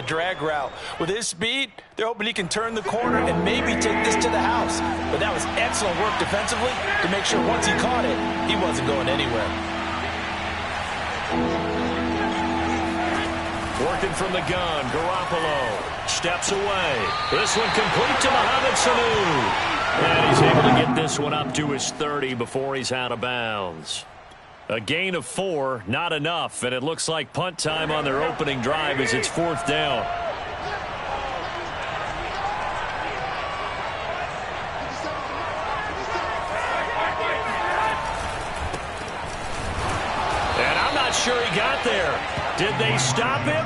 drag route. With his speed, they're hoping he can turn the corner and maybe take this to the house. But that was excellent work defensively to make sure once he caught it, he wasn't going anywhere. Working from the gun, Garoppolo steps away. This one complete to Mohamed Sanu. And he's able to get this one up to his 30 before he's out of bounds. A gain of 4, not enough, and it looks like punt time on their opening drive as it's 4th down. And I'm not sure he got there. Did they stop him?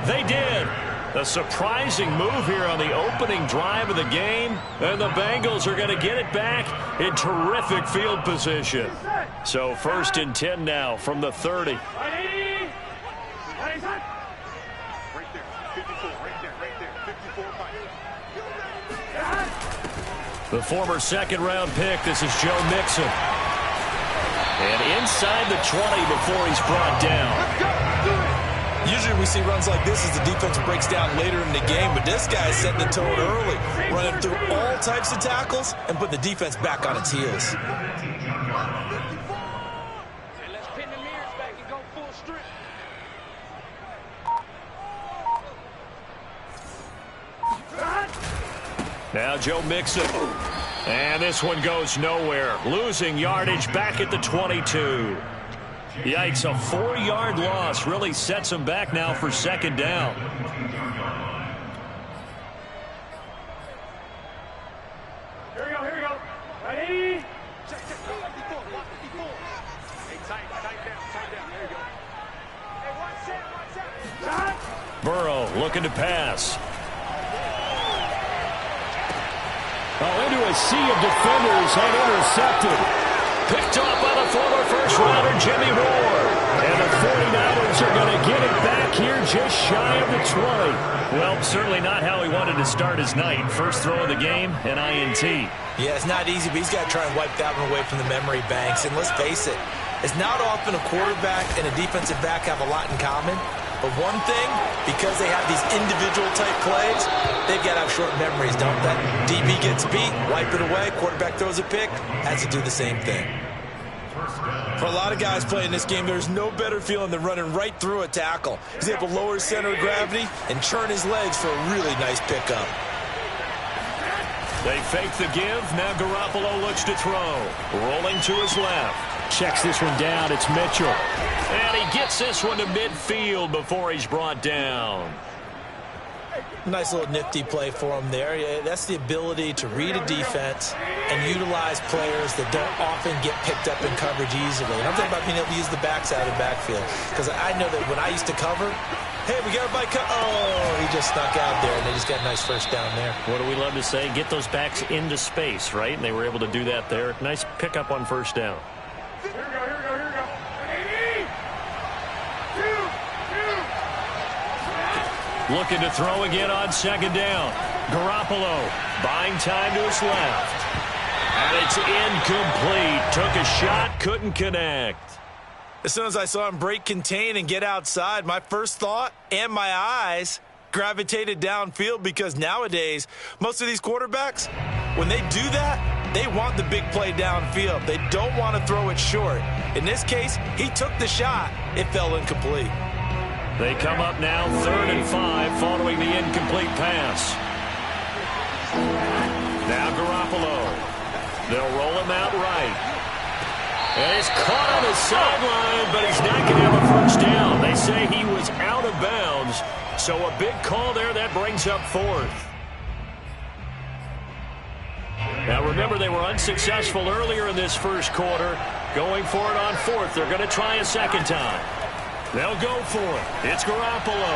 They did. A surprising move here on the opening drive of the game, and the Bengals are going to get it back in terrific field position. So 1st and 10 now from the 30. The former second-round pick, this is Joe Mixon. And inside the 20 before he's brought down. Usually we see runs like this as the defense breaks down later in the game, but this guy is setting the tone early, running through all types of tackles and put the defense back on its heels. Now Joe Mixon. And this one goes nowhere. Losing yardage back at the 22. Yikes, a 4-yard loss really sets him back now for 2nd down. Here we go. Ready? Check. Hey, tight down. There you go. Hey, watch that. Burrow looking to pass. Into a sea of defenders and intercepted. Picked off by the former first-rounder Jimmy Ward. And the 49ers are going to get it back here just shy of the 20. Well, certainly not how he wanted to start his night. First throw of the game, an INT. Yeah, it's not easy, but he's got to try and wipe that one away from the memory banks. And let's face it, it's not often a quarterback and a defensive back have a lot in common. But one thing, because they have these individual-type plays, they've got to have short memories, don't they? DB gets beat, wipe it away, quarterback throws a pick, has to do the same thing. For a lot of guys playing this game, there's no better feeling than running right through a tackle. He's able to lower his center of gravity and churn his legs for a really nice pickup. They fake the give. Now Garoppolo looks to throw. Rolling to his left. Checks this one down. It's Mitchell. And he gets this one to midfield before he's brought down. Nice little nifty play for him there. Yeah, that's the ability to read a defense and utilize players that don't often get picked up in coverage easily. And I'm talking about being able to use the backs out of the backfield. Because I know that when I used to cover, hey, we got a bike. Oh, he just snuck out there, and they just got a nice first down there. What do we love to say? Get those backs into space, right? And they were able to do that there. Nice pickup on first down. Here we go. Looking to throw again on 2nd down. Garoppolo buying time to his left. And it's incomplete. Took a shot, couldn't connect. As soon as I saw him break contain and get outside, my first thought and my eyes gravitated downfield, because nowadays, most of these quarterbacks, when they do that, they want the big play downfield. They don't want to throw it short. In this case, he took the shot. It fell incomplete. They come up now 3rd and 5 following the incomplete pass. Now Garoppolo. They'll roll him out right. And he's caught on the sideline, but he's not going to have a first down. They say he was out of bounds. So a big call there. That brings up 4th. Now remember, they were unsuccessful earlier in this first quarter. Going for it on 4th. They're going to try a second time. They'll go for it. It's Garoppolo.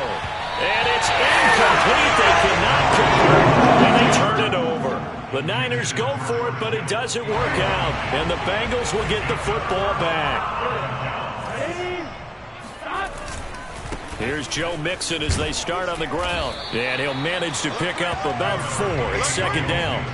And it's incomplete. They cannot convert, and they turn it over. The Niners go for it, but it doesn't work out. And the Bengals will get the football back. Here's Joe Mixon as they start on the ground. And he'll manage to pick up about 4. It's 2nd down.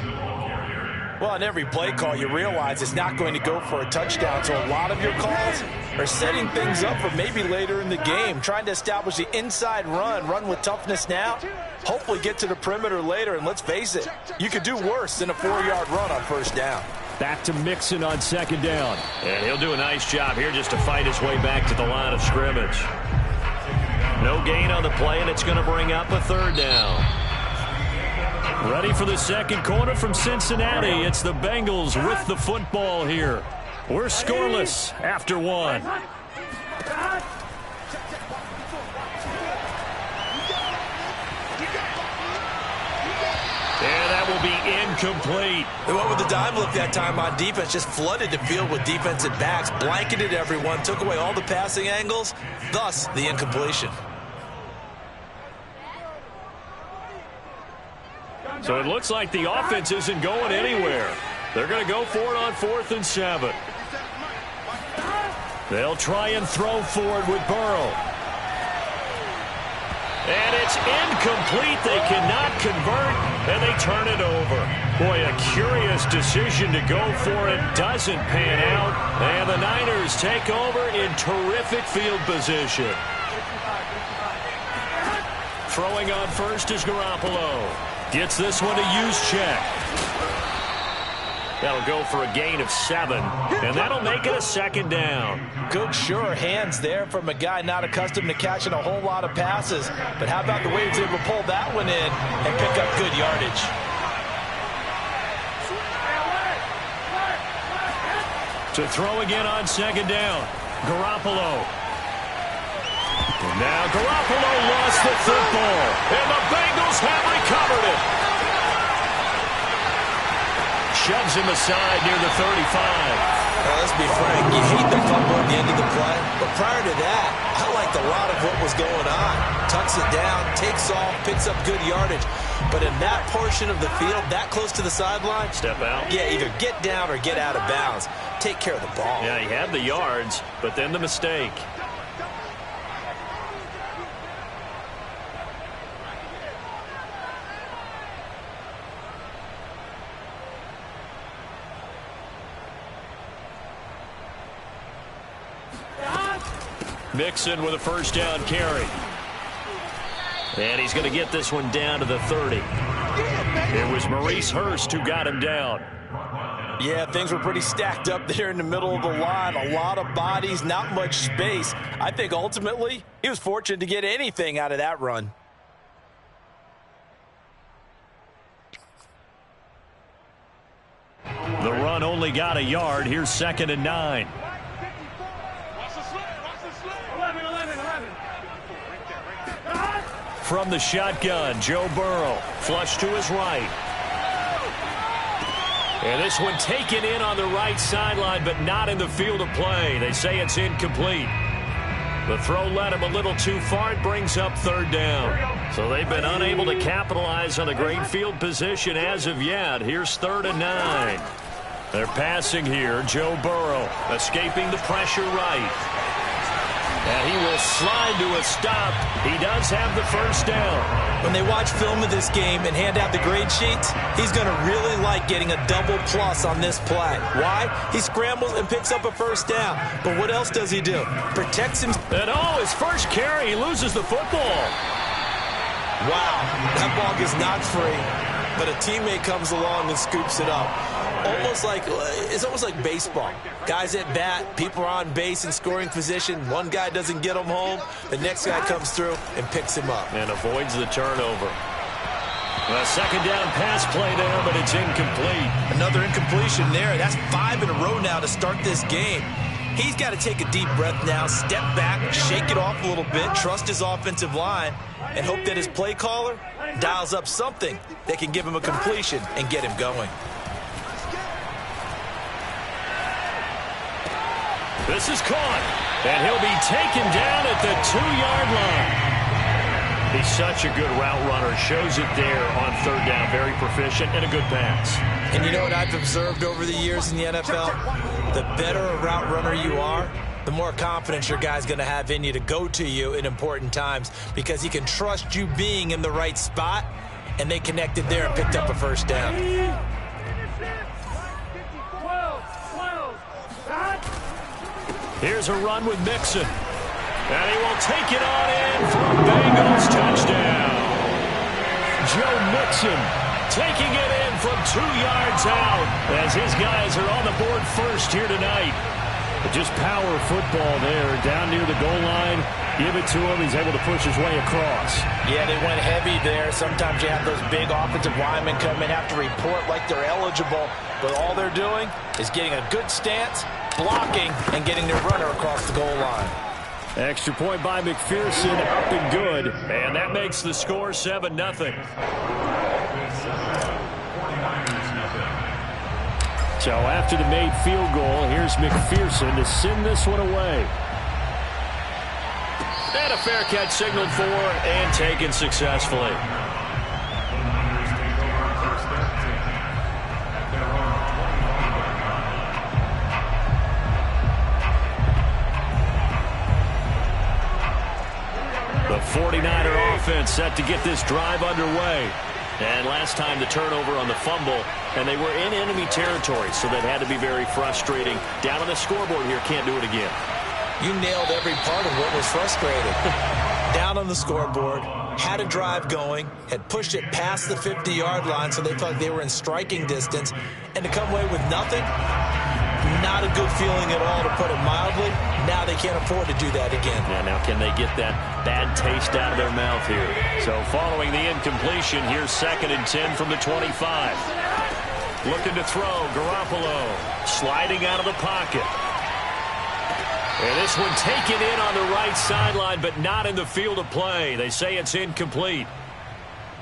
Well, on every play call, you realize it's not going to go for a touchdown, so a lot of your calls are setting things up for maybe later in the game, trying to establish the inside run with toughness now, hopefully get to the perimeter later, and let's face it, you could do worse than a 4-yard run on first down. Back to Mixon on second down. And he'll do a nice job here just to fight his way back to the line of scrimmage. No gain on the play, and it's going to bring up a third down. Ready for the second quarter from Cincinnati. It's the Bengals with the football here. We're scoreless after one. And that will be incomplete. They went with the dime look that time on defense, just flooded the field with defensive backs, blanketed everyone, took away all the passing angles, thus the incompletion. So it looks like the offense isn't going anywhere. They're going to go for it on 4th and 7. They'll try and throw forward with Burrow. And it's incomplete. They cannot convert, and they turn it over. Boy, a curious decision to go for it. Doesn't pan out, and the Niners take over in terrific field position. Throwing on first is Garoppolo. Gets this one to use check. That'll go for a gain of 7, and that'll make it a second down. Good, sure hands there from a guy not accustomed to catching a whole lot of passes. But how about the way he was able to pull that one in and pick up good yardage? To throw again on second down. Garoppolo. And now Garoppolo lost the football, and the Bengals have recovered it. Shoves him aside near the 35. Well, let's be frank, you hate the fumble at the end of the play, but prior to that, I liked a lot of what was going on. Tucks it down, takes off, picks up good yardage, but in that portion of the field, that close to the sideline, step out. Yeah, either get down or get out of bounds. Take care of the ball. Yeah, he had the yards, but then the mistake. Mixon with a first down carry. And he's going to get this one down to the 30. It was Maurice Hurst who got him down. Yeah, things were pretty stacked up there in the middle of the line. A lot of bodies, not much space. I think ultimately he was fortunate to get anything out of that run. The run only got a yard. Here's 2nd and 9. From the shotgun, Joe Burrow. Flush to his right. And this one taken in on the right sideline, but not in the field of play. They say it's incomplete. The throw led him a little too far. It brings up 3rd down. So they've been unable to capitalize on the great field position as of yet. Here's 3rd and 9. They're passing here. Joe Burrow escaping the pressure right. And he will slide to a stop. He does have the first down. When they watch film of this game and hand out the grade sheets, he's going to really like getting a double plus on this play. Why? He scrambles and picks up a first down. But what else does he do? Protects him. And his first carry, he loses the football. Wow, that ball gets knocked free, but a teammate comes along and scoops it up. It's almost like baseball. Guys at bat, people are on base in scoring position. One guy doesn't get him home. The next guy comes through and picks him up. And avoids the turnover. A second down pass play there, but it's incomplete. Another incompletion there. That's 5 in a row now to start this game. He's got to take a deep breath now, step back, shake it off a little bit, trust his offensive line, and hope that his play caller dials up something that can give him a completion and get him going. This is caught, and he'll be taken down at the 2-yard line. He's such a good route runner. Shows it there on 3rd down. Very proficient and a good pass. And you know what I've observed over the years in the NFL? The better a route runner you are, the more confidence your guy's going to have in you to go to you in important times because he can trust you being in the right spot, and they connected there and picked up a first down. Here's a run with Mixon. And he will take it on in for a Bengals touchdown. Joe Mixon taking it in from 2 yards out as his guys are on the board first here tonight. But just power football there down near the goal line. Give it to him. He's able to push his way across. Yeah, they went heavy there. Sometimes you have those big offensive linemen come in, have to report like they're eligible. But all they're doing is getting a good stance, blocking, and getting their runner across the goal line. Extra point by McPherson, up and good. And that makes the score 7-0. So after the made field goal, here's McPherson to send this one away. And a fair catch signaled for and taken successfully. The 49er offense set to get this drive underway. And last time the turnover on the fumble, and they were in enemy territory, so that had to be very frustrating. Down on the scoreboard here, can't do it again. You nailed every part of what was frustrating. Down on the scoreboard, had a drive going, had pushed it past the 50-yard line, so they felt like they were in striking distance, and to come away with nothing, not a good feeling at all, to put it mildly. Now they can't afford to do that again. Yeah, now can they get that bad taste out of their mouth here? So following the incompletion, here's 2nd and 10 from the 25. Looking to throw, Garoppolo sliding out of the pocket. And this one taken in on the right sideline, but not in the field of play. They say it's incomplete.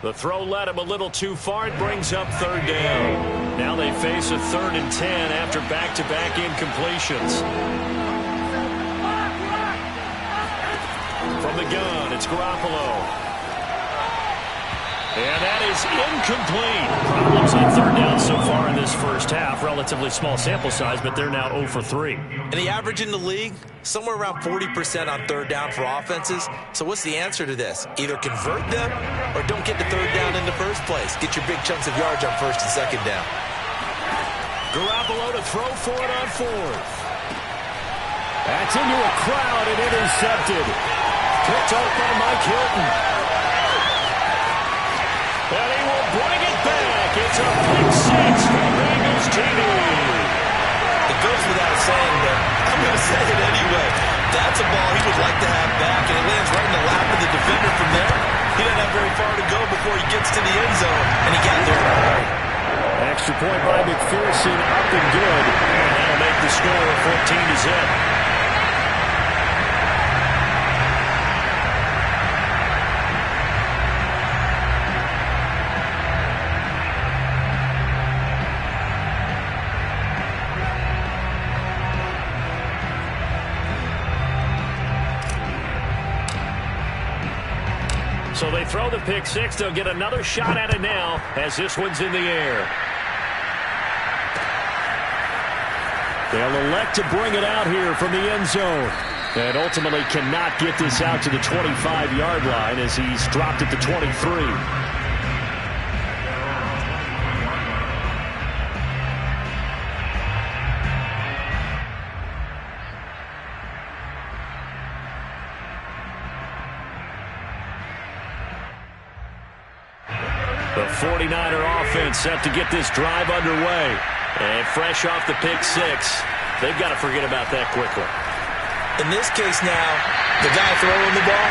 The throw led him a little too far. It brings up 3rd down. Now they face a 3rd and 10 after back-to-back incompletions. From the gun, it's Garoppolo. And that is incomplete. Problems on 3rd down so far in this first half. Relatively small sample size, but they're now 0 for 3. And the average in the league, somewhere around 40% on 3rd down for offenses. So what's the answer to this? Either convert them or don't get the 3rd down in the first place. Get your big chunks of yards on 1st and 2nd down. Garoppolo to throw for it on 4th. That's into a crowd and intercepted. Picked off by Mike Hilton. And he will bring it back. It's a pick 6 for the Bengals TV. It goes without saying, but I'm going to say it anyway. That's a ball he would like to have back, and it lands right in the lap of the defender from there. He doesn't have very far to go before he gets to the end zone, and he got there in a hurry. Extra point by McPherson, up and good. And that'll make the score 14-0. So they throw the pick 6. They'll get another shot at it now as this one's in the air. They'll elect to bring it out here from the end zone. And ultimately cannot get this out to the 25-yard line as he's dropped it to 23. The 49er offense set to get this drive underway. And fresh off the pick 6, they've got to forget about that quickly. In this case now, the guy throwing the ball,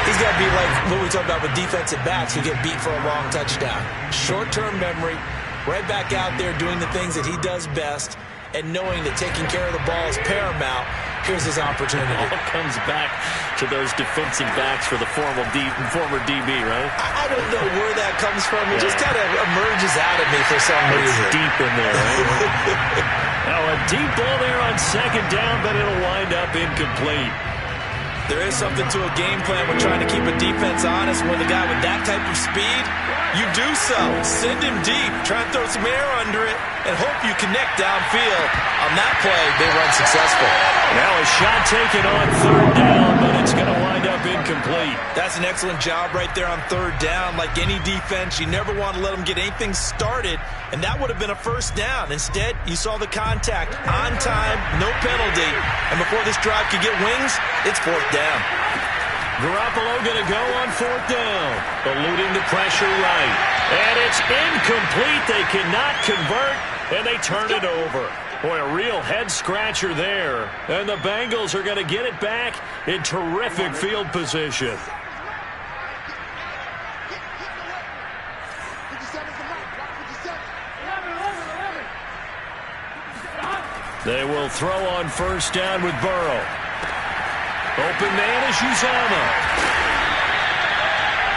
he's got to be like what we talked about with defensive backs who get beat for a long touchdown. Short-term memory, right back out there doing the things that he does best, and knowing that taking care of the ball is paramount. Here's his opportunity. It all comes back to those defensive backs for the former DB, right? I don't know where that comes from. It just kind of emerges out of me for some reason. It's deep in there, right? Now a deep ball there on 2nd down, but it'll wind up incomplete. There is something to a game plan when trying to keep a defense honest. When the guy with that type of speed, you do so. Send him deep. Try and throw some air under it and hope you connect downfield. On that play, they run successful. Now a shot taken on 3rd down, but it's going to wind up up incomplete. That's an excellent job right there on third down. Like any defense, you never want to let them get anything started, and that would have been a first down. Instead, you saw the contact on time, no penalty, and before this drive could get wings, it's fourth down. Garoppolo going to go on fourth down, eluding the pressure right. And it's incomplete. They cannot convert, and they turn it over. Boy, a real head-scratcher there. And the Bengals are going to get it back in terrific field position. They will throw on first down with Burrow. Open man is Uzama.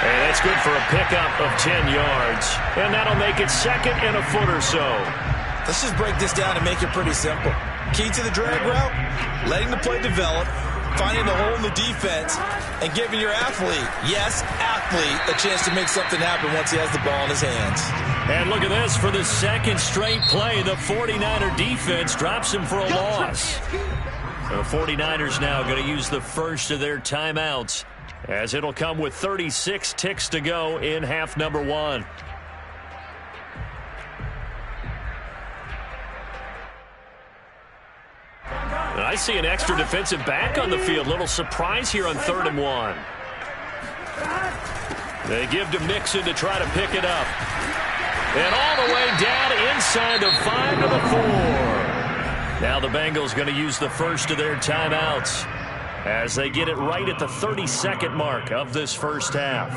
And that's good for a pickup of 10 yards. And that'll make it second and a foot or so. Let's just break this down and make it pretty simple. Key to the drag route, letting the play develop, finding the hole in the defense, and giving your athlete, yes, athlete, a chance to make something happen once he has the ball in his hands. And look at this. For the second straight play, the 49er defense drops him for a loss. The 49ers now going to use the first of their timeouts, as it'll come with 36 ticks to go in half number one. And I see an extra defensive back on the field. Little surprise here on 3rd and 1. They give to Mixon to try to pick it up. And all the way down inside the 5 to the 4. Now the Bengals going to use the first of their timeouts as they get it right at the 32nd mark of this first half.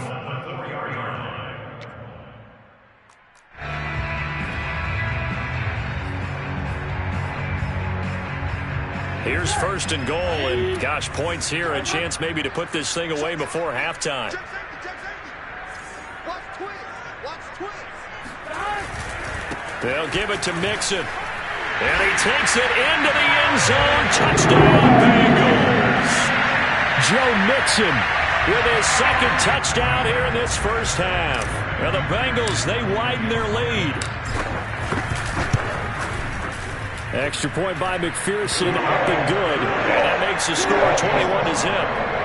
Here's 1st and goal, and gosh, points here, a chance maybe to put this thing away before halftime. They'll give it to Mixon. And he takes it into the end zone. Touchdown, Bengals. Joe Mixon with his second touchdown here in this first half. Now the Bengals, they widen their lead. Extra point by McPherson, up and good. And that makes the score 21-0.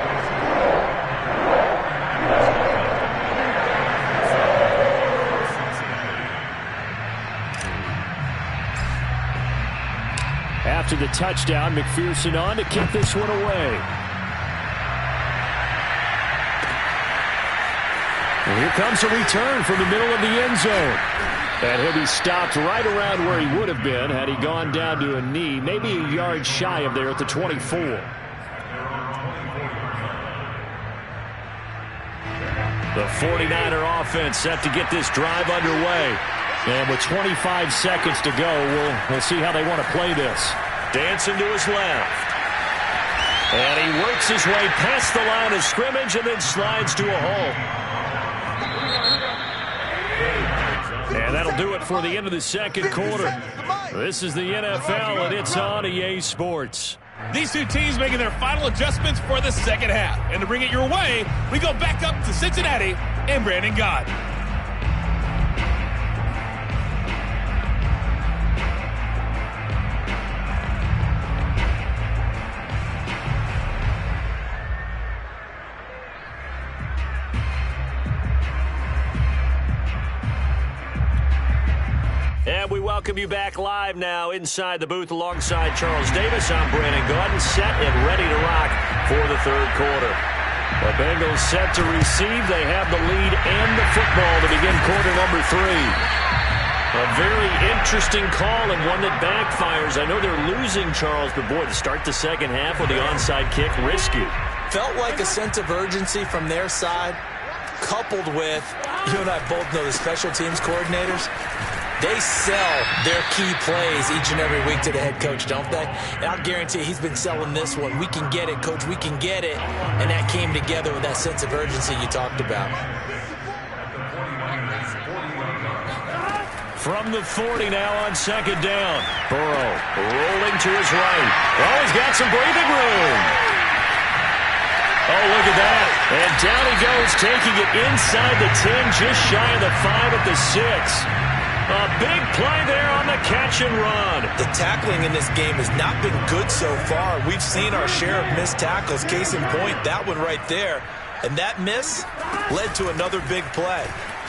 After the touchdown, McPherson on to kick this one away. And here comes a return from the middle of the end zone. And he'll be stopped right around where he would have been had he gone down to a knee, maybe a yard shy of there at the 24. The 49er offense set to get this drive underway. And with 25 seconds to go, we'll see how they want to play this. Dancing to his left. And he works his way past the line of scrimmage and then slides to a hole. And that'll do it for the end of the second quarter. This is the NFL, and it's on EA Sports. These two teams making their final adjustments for the second half. And to bring it your way, we go back up to Cincinnati and Brandon Gott. And we welcome you back live now inside the booth alongside Charles Davis. I'm Brandon Gaudin, set and ready to rock for the third quarter. The Bengals set to receive. They have the lead and the football to begin quarter number 3. A very interesting call and one that backfires. I know they're losing, Charles, but boy, to start the second half with the onside kick, risky. Felt like a sense of urgency from their side, coupled with, you and I both know the special teams coordinators. They sell their key plays each and every week to the head coach, don't they? And I'll guarantee he's been selling this one. We can get it, coach, we can get it. And that came together with that sense of urgency you talked about. From the 40 now on second down. Burrow rolling to his right. Oh, he's got some breathing room. Oh, look at that. And down he goes, taking it inside the 10, just shy of the 5 at the 6. A big play there on the catch and run. The tackling in this game has not been good so far. We've seen our share of missed tackles. Case in point, that one right there. And that miss led to another big play.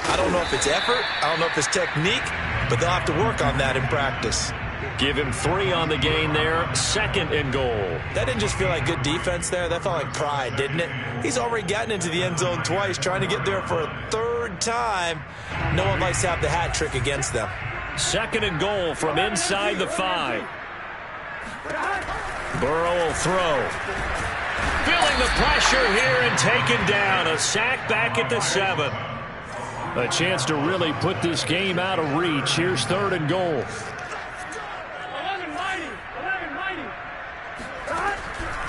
I don't know if it's effort. I don't know if it's technique. But they'll have to work on that in practice. Give him 3 on the gain there. 2nd and goal. That didn't just feel like good defense there. That felt like pride, didn't it? He's already gotten into the end zone twice, trying to get there for a 3rd time. No one likes to have the hat trick against them. 2nd and goal from inside the 5. Burrow will throw. Feeling the pressure here and taken down. A sack back at the 7. A chance to really put this game out of reach. Here's 3rd and goal.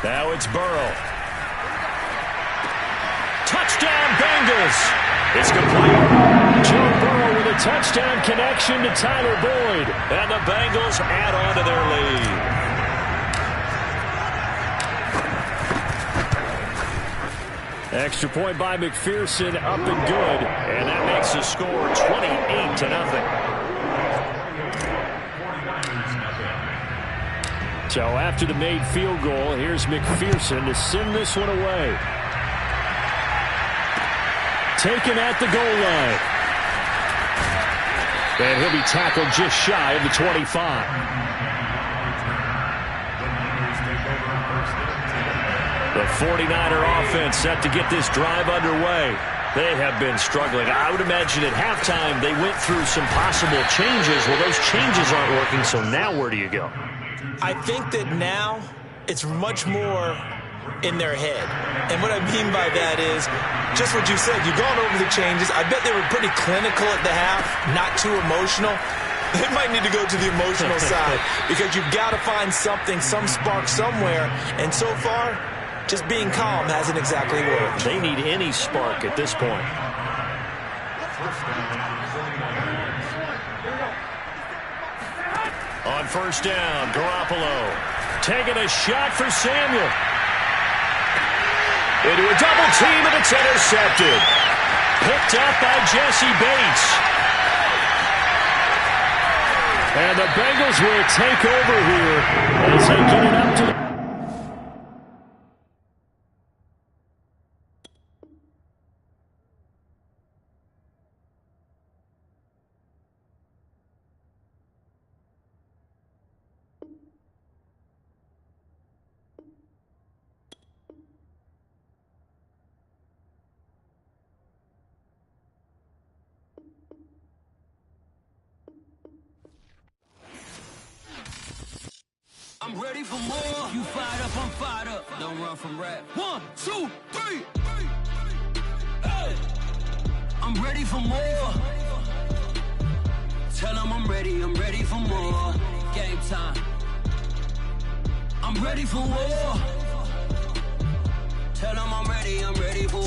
Now it's Burrow. Touchdown, Bengals. It's complete. Joe Burrow with a touchdown connection to Tyler Boyd. And the Bengals add on to their lead. Extra point by McPherson, up and good. And that makes the score 28-0. So after the made field goal, here's McPherson to send this one away. Taken at the goal line. And he'll be tackled just shy of the 25. The 49er offense set to get this drive underway. They have been struggling. I would imagine at halftime they went through some possible changes. Well, those changes aren't working, so now where do you go? I think that now it's much more in their head. And what I mean by that is just what you said. You've gone over the changes. I bet they were pretty clinical at the half, not too emotional. They might need to go to the emotional side because you've got to find something, some spark somewhere. And so far, just being calm hasn't exactly worked. They need any spark at this point. On 1st down, Garoppolo taking a shot for Samuel. Into a double team, and it's intercepted. Picked up by Jesse Bates. And the Bengals will take over here as they get it up to the... I'm ready for more. You fired up, I'm fired up. Don't run from rap. 1, 2, 3. Hey. I'm ready for more. Tell them I'm ready for more. Game time. I'm ready for war. Tell them I'm ready for war.